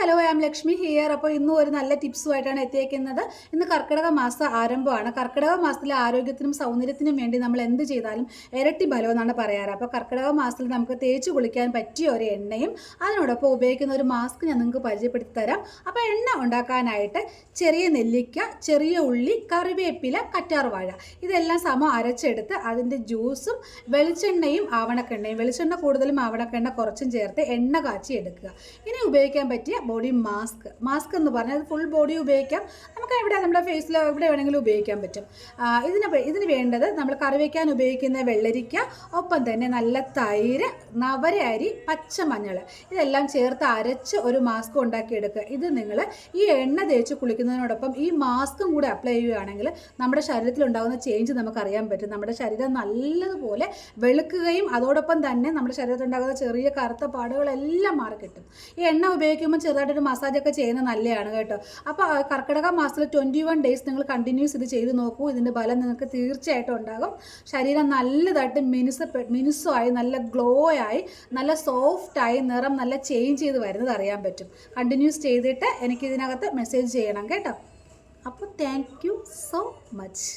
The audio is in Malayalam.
Hello I am Lakshmi here. അപ്പോൾ ഇന്നും ഒരു നല്ല ടിപ്സുമായിട്ടാണ് എത്തിയേക്കുന്നത്. ഇന്ന് കർക്കിടക മാസം ആരംഭമാണ്. കർക്കിടക മാസത്തിലെ ആരോഗ്യത്തിനും സൗന്ദര്യത്തിനും വേണ്ടി നമ്മൾ എന്ത് ചെയ്താലും ഇരട്ടി ബലം എന്നാണ് പറയാറ്. അപ്പോൾ കർക്കിടക മാസത്തിൽ നമുക്ക് തേച്ച് കുളിക്കാൻ പറ്റിയ ഒരു എണ്ണയും അതിനോടൊപ്പം ഉപയോഗിക്കുന്ന ഒരു മാസ്ക് ഞാൻ നിങ്ങൾക്ക് പരിചയപ്പെടുത്തി തരാം. അപ്പോൾ എണ്ണ ഉണ്ടാക്കാനായിട്ട് ചെറിയ നെല്ലിക്ക, ചെറിയ ഉള്ളി, കറിവേപ്പില, കറ്റാർവാഴ ഇതെല്ലാം സമം അരച്ചെടുത്ത് അതിൻ്റെ ജ്യൂസും വെളിച്ചെണ്ണയും ആവണക്കെണ്ണയും, വെളിച്ചെണ്ണ കൂടുതലും ആവണക്കെണ്ണ കുറച്ചും ചേർത്ത് എണ്ണ കാച്ചി എടുക്കുക. ഇനി ഉപയോഗിക്കാൻ പറ്റിയ ബോഡി മാസ്ക് എന്ന് പറഞ്ഞാൽ അത് ഫുൾ ബോഡി ഉപയോഗിക്കാം. നമുക്ക് നമ്മുടെ ഫേസിൽ എവിടെ വേണമെങ്കിലും ഉപയോഗിക്കാൻ പറ്റും. ഇതിന് വേണ്ടത് നമ്മൾ കറി വയ്ക്കാൻ ഉപയോഗിക്കുന്ന വെള്ളരിക്ക, ഒപ്പം തന്നെ നല്ല തൈര്, നവര അരി, പച്ചമഞ്ഞൾ ഇതെല്ലാം ചേർത്ത് അരച്ച് ഒരു മാസ്ക് ഉണ്ടാക്കിയെടുക്കുക. ഇത് നിങ്ങൾ ഈ എണ്ണ തേച്ച് കുളിക്കുന്നതിനോടൊപ്പം ഈ മാസ്കും കൂടെ അപ്ലൈ ചെയ്യുകയാണെങ്കിൽ നമ്മുടെ ശരീരത്തിലുണ്ടാകുന്ന ചേഞ്ച് നമുക്കറിയാൻ പറ്റും. നമ്മുടെ ശരീരം നല്ലതുപോലെ വെളുക്കുകയും അതോടൊപ്പം തന്നെ നമ്മുടെ ശരീരത്തിലുണ്ടാകുന്ന ചെറിയ കറുത്ത പാടുകളെല്ലാം മാറിക്കിട്ടും. ഈ എണ്ണ ഉപയോഗിക്കുമ്പോൾ ചെറുതായിട്ടൊരു മസാജൊക്കെ ചെയ്യുന്നത് നല്ലതാണ് കേട്ടോ. അപ്പോൾ കർക്കിടക മാസത്തിൽ 21 ഡേയ്സ് നിങ്ങൾ കണ്ടിന്യൂസ് ഇത് ചെയ്ത് നോക്കൂ. ഇതിൻ്റെ ഫലം നിങ്ങൾക്ക് തീർച്ചയായിട്ടും ഉണ്ടാകും. ശരീരം നല്ലതായിട്ട് മിനുസമായി, നല്ല ഗ്ലോ ആയി, നല്ല സോഫ്റ്റായി, നിറം നല്ല ചേഞ്ച് ചെയ്ത് വരുന്നത് അറിയാൻ പറ്റും. കണ്ടിന്യൂസ് ചെയ്തിട്ട് എനിക്കിതിനകത്ത് മെസ്സേജ് ചെയ്യണം കേട്ടോ. അപ്പോൾ താങ്ക് യു സോ മച്ച്.